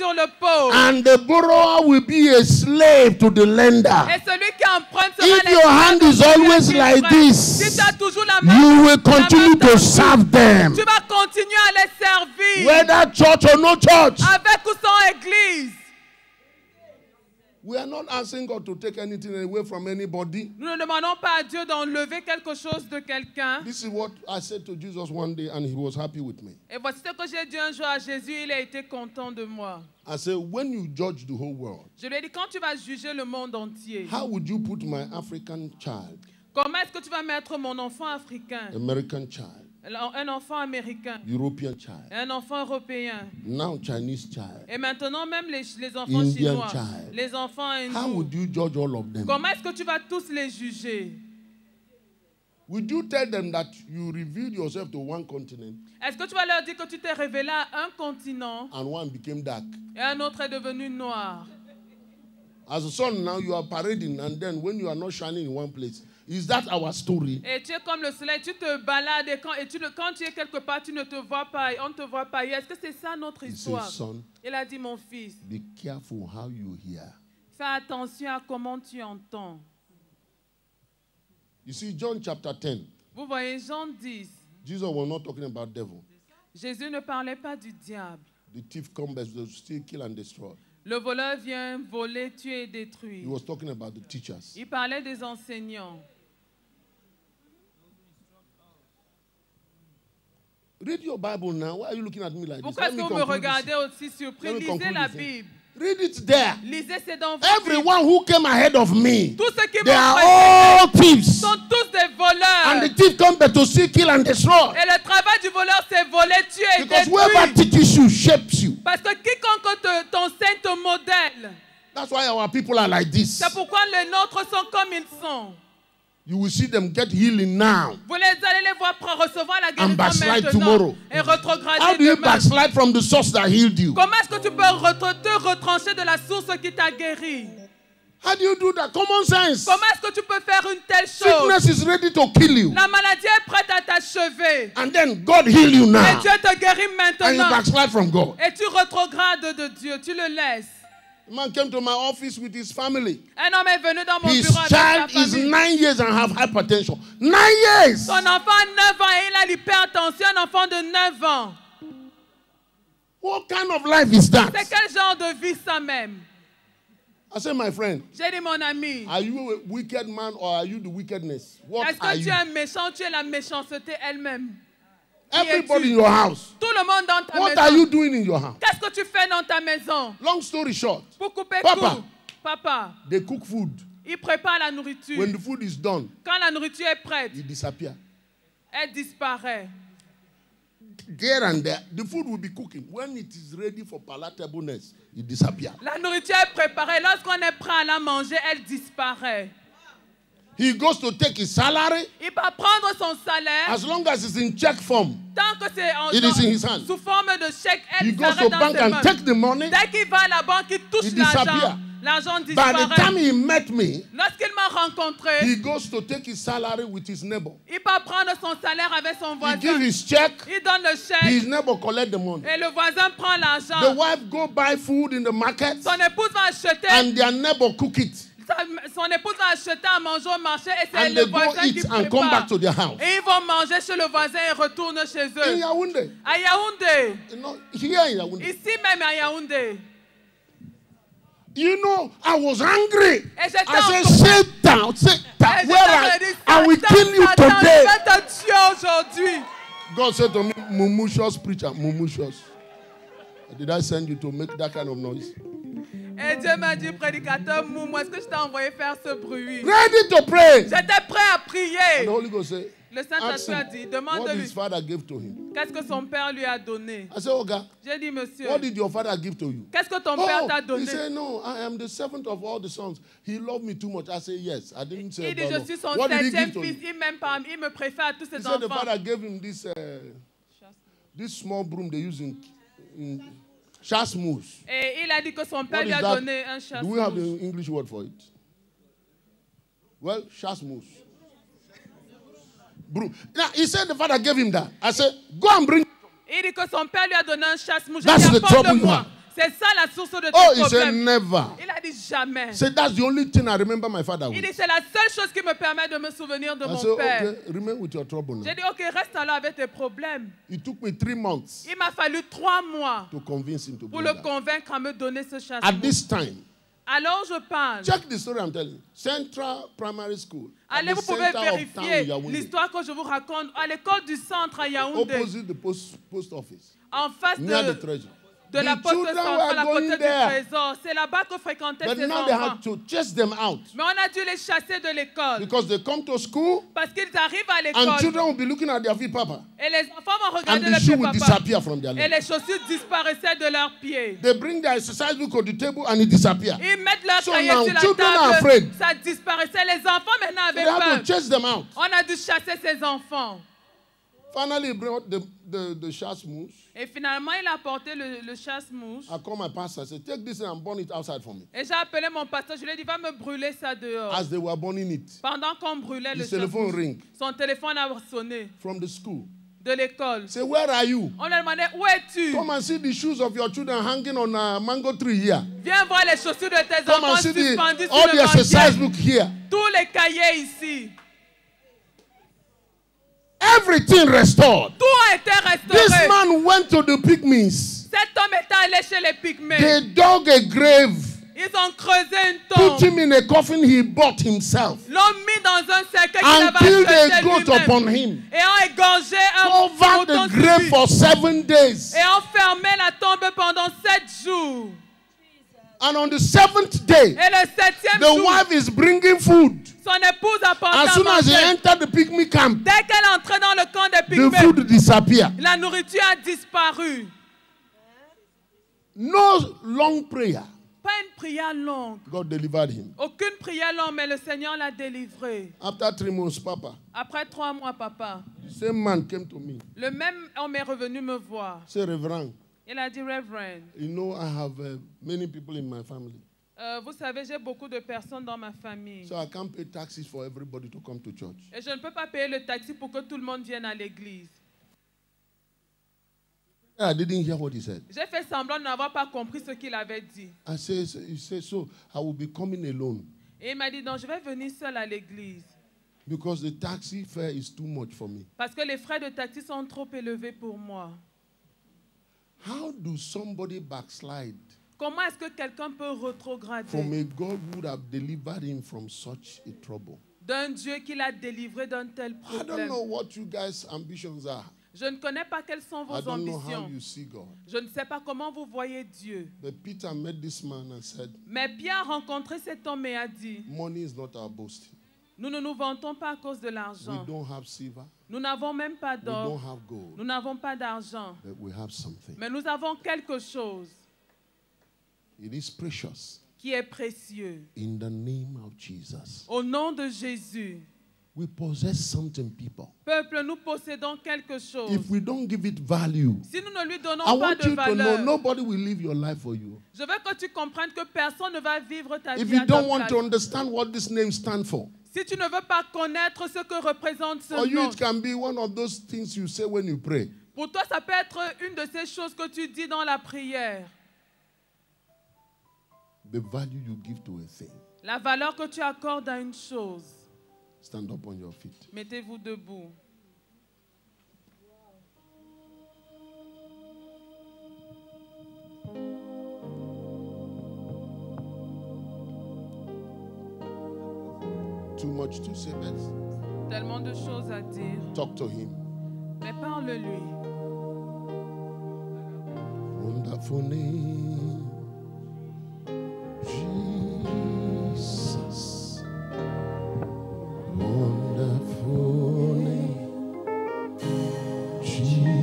sur le pauvre. And the borrower will be a slave to the lender. Et celui qui emprunte sera If your hand is always like this, si tu as toujours la main, you will continue to serve them. tu vas continuer à les servir. Whether church or no church. Avec ou sans église. We are not asking God to take anything away from anybody. Nous ne demandons pas à Dieu d'enlever quelque chose de quelqu'un. This is what I said to Jesus one day and he was happy with me. Et voici ce que j'ai dit un jour à Jésus, il a été content de moi. I said, when you judge the whole world, Je lui ai dit, quand tu vas juger le monde entier, how would you put my African child, comment est-ce que tu vas mettre mon enfant africain, American child, un enfant américain, European child, un enfant européen, now Chinese child, et maintenant même les enfants Indian chinois, child? les enfants How hindous, would you judge all of them? comment est-ce que tu vas tous les juger? Would you tell them that you revealed yourself to one continent Est-ce que tu vas leur dire que tu t'es révélé à un continent and one became dark? et un autre est devenu noir? As a son now you are parading and then when you are not shining in one place, is that our story? Et tu es comme le soleil, tu te balades et quand tu es quelque part, tu ne te vois pas, on ne te voit pas. Est-ce que c'est ça notre He histoire? says, son, Il a dit, mon fils, be careful how you hear. fais attention à comment tu entends. You see, John chapter 10, Vous voyez, Jean 10, Jesus was not talking about devil. Jésus ne parlait pas du diable. The thief comes to steal, kill, and destroy. Le voleur vient voler, tuer et He détruire. was talking about the teachers. Il parlait des enseignants. Read your Bible now. Why are you looking at me like Pourquoi this? est-ce que vous me regardez aussi surpris? Let me Lisez conclude la this. Bible. Read it there. Lisez, c'est dans vos Everyone who came ahead of me, Tous ceux qui they m'ont are précédé all thieves. sont tous des voleurs. And the thief comes but to steal, kill, and destroy. Et le travail du voleur, c'est voler, tuer et Because whoever détruire. teaches you shapes you. Parce que quiconque t'enseigne te modèle. That's why our people are like this. C'est pourquoi les nôtres sont comme ils sont. You will see them get healing now Vous allez les voir recevoir la and guérison backslide maintenant tomorrow. et How retrograder do you demain. backslide from the source that healed you? Comment est-ce que tu peux te retrancher de la source qui t'a guéri? How do you do that? Common sense. Comment est-ce que tu peux faire une telle chose? Sickness is ready to kill you. La maladie est prête à t'achever. And then God heal you Et now. Dieu te guérit And you maintenant. backslide from God. Et tu retrogrades de Dieu. Tu le laisses. A man came to my office with his family. Un homme est venu dans mon His bureau avec sa child is famille. 9 years and have hypertension. 9 years! Son enfant a 9 ans et il a l'hypertension. Un enfant de 9 ans. What kind of life is that? C'est quel genre de vie ça même? I said, my friend, J'ai dit, mon ami, are you a wicked man or are you the wickedness? What est-ce are que tu you? es méchant? Tu es la méchanceté elle-même. Everybody in your house. Tout le monde dans ta What are maison. you doing in your house? Qu'est-ce que tu fais dans ta maison? Long story short, Pour couper Papa. court. Papa, they cook food. il prépare la nourriture. When the food is done, Quand la nourriture est prête, it disappears. elle disparaît. There and there, the food will be cooking. When it is ready for palatableness, it disappears. La nourriture est préparée. Lorsqu'on est prêt à la manger, elle disparaît. He goes to take his salary. Il va prendre son salaire. As long as it's in check form, Tant que c'est it is in his hand. sous forme de chèque, He elle goes to s'arrête dans bank ses and mains. take the money. Dès qu'il va à la banque, il touche It l'argent. disappears. L'argent By the time disparaît. he met me, Lorsqu'il m'a rencontré, he goes to take his salary with his neighbor. il va prendre son salaire avec son He gives voisin. his check. Il donne le His chèque neighbor collect the money. et le voisin prend The l'argent. wife go buy food in the market Son épouse va acheter. and their neighbor cook it. Son épouse va acheter à manger au marché et c'est And le they go voisin qui eat and come prépare. back to their house. Et ils vont manger chez le voisin et retournent chez In eux. Yaoundé. À Yaoundé. You know, here in Yaoundé. Ici même à Yaoundé. You know, I was angry. Et j'étais I said, en colère. Satan, Satan, Et where j'étais I will kill you Satan, today. je vais te tuer aujourd'hui. God said to me, Mumushos preacher, Mumushos. Did I send you to make that kind of noise? Et Dieu m'a dit, prédicateur Moumou, est-ce que je t'ai envoyé faire ce bruit? Ready to pray. J'étais prêt à And prier. the Holy Ghost said, Le ask Saint-Esprit a him dit, what demande-lui his father gave to him. qu'est-ce que son père lui a donné. I said, okay, J'ai dit, monsieur, what did your father give to you? qu'est-ce que ton père t'a Oh, he donné? said, no, I am the seventh of all the sons. He loved me too much. I said, yes. I didn't say Il dit, about je love. suis son What did he septième give to fils, you? il m'aime pas, il me préfère à tous He ses said the enfants. father gave him this small broom they use in chasmous. Et il a dit que son père What lui is a that? donné un chasse. Do we have the English word for it? Well, chasmous. Broom. Now, he said the father gave him that. I said, go and bring. Il dit que son père lui a donné un chasse-mouche. That's J'ai dit, the trouble you apporte-le-moi. have. C'est ça la source de tes Oh, he said, problèmes. never. Il a dit jamais. Said, that's the only thing I remember my father Il dit, with. c'est la seule chose qui me permet de me souvenir de I mon said, père. okay, remain with your trouble now. J'ai dit, ok, reste alors avec tes problèmes. It took me 3 months Il m'a fallu 3 mois to convince him to pour bring le that. convaincre à me donner ce At chasse-mouche. this time, Alors je parle. check the story I'm telling you. Central Primary School. At Allez, the vous pouvez center of town, vérifier Yaoundé. l'histoire que je vous raconte à l'école du centre à Yaoundé, Opposite the post office. en face Near the de treasure. la The poste children centrale, à were côté going du there. trésor. C'est là-bas que fréquentaient But ces now they enfants. had to chase them out. Mais on a dû les chasser de l'école. Because they come to school Parce qu'ils arrivent à and l'école. children will be looking at their feet, Papa. Et les enfants vont And regarder the le shoe pied will papa. disappear from their Et legs. les chaussures disparaissaient de leurs pieds. They bring their exercise book on the table and it disappears. Ils mettent leur So cahier now sur la children are table. afraid. Ça disparaissait. Les enfants maintenant They avaient have peur. to chase them out. On a dû chasser ces enfants. Finally, he brought the chasse-mouche. Et finalement, il a apporté le chasse-mouche. I called my pastor. I said, take this and burn it outside for me. Et j'ai appelé mon pasteur. Je lui ai dit, va me brûler ça dehors. As they were burning it, Pendant qu'on brûlait le his telephone chasse-mouche, ring son téléphone a sonné from the school. de l'école. Say, where are you? On lui a demandé, où es-tu? Come and see the shoes of your children hanging on a mango tree here. Viens voir les chaussures de tes Come enfants and see suspendues sur all le the exercise banquier. book here. Tous les cahiers ici. Everything restored. Tout a été This restauré. man went to the pygmies. Cet homme est allé chez les pygmées. They dug a grave, Ils ont creusé une put tombe. him in a coffin he bought himself, L'ont mis dans un cercueil qu'il and avait killed acheté a goat lui-même. upon him. Et ont égorgé un Covered mouton the sur grave lui. for 7 days. Et ont fermé la tombe pendant 7 jours. And on the 7th day, Et le 7e the jour, wife is bringing food. son épouse apportait As à soon as he manger. entered the pygmy camp, Dès qu'elle entrait dans le camp des the pygmées, food disappeared. la nourriture a disparu. No long prayer. Pas une prière longue. God delivered him. Aucune prière longue, mais le Seigneur l'a délivré. After 3 months, Papa, Après 3 mois, papa, the same man came to me. le même homme est revenu me voir. Say, Reverend, Il a dit, Reverend, you know I have many people in my family. vous savez, j'ai beaucoup de personnes dans ma famille. So I can't pay taxes for everybody to come to church. Et je ne peux pas payer le taxi pour que tout le monde vienne à l'église. I didn't hear what he said. J'ai fait semblant de n'avoir pas compris ce qu'il avait dit. I said, he said, so I will be coming alone Et il m'a dit, non, je vais venir seul à l'église. because the taxi fare is too much for me. Parce que les frais de taxi sont trop élevés pour moi. How do somebody backslide Comment est-ce que quelqu'un peut rétrograder from a God who would have delivered him from such a trouble? d'un Dieu qui l'a délivré d'un tel I don't problème? know what you guys' ambitions are. Je ne connais pas quelles sont I vos don't know how ambitions. you see God. Je ne sais pas comment vous voyez Dieu. But Peter met this man and said, Mais Pierre a rencontré cet homme et a dit, money is not our boasting. nous ne nous vantons pas à cause de We l'argent. don't have silver. Nous n'avons même pas We don't d'or. have gold. Nous n'avons pas d'argent. But we have something. Mais nous avons quelque chose It is precious. qui est précieux. In the name of Jesus. Au nom de Jésus, We possess something, people. peuple, nous possédons quelque chose. If we don't give it value, Si nous ne lui donnons I pas want de you to know valeur, nobody will live your life for you. je veux que tu comprennes que personne ne va vivre ta If vie à you ta don't want to place. understand what this name stands for, Si tu ne veux pas connaître ce que représente ce or you, nom, it can be one of those things you say when you pray. pour toi, ça peut être une de ces choses que tu dis dans la prière. The value you give to a thing. La valeur que tu accordes à une chose. Stand up on your feet. Mettez-vous debout. Too much to say, but Tellement de choses à dire. talk to him. Mais parle-lui. Wonderful name, Jesus. Wonderful name, Jesus.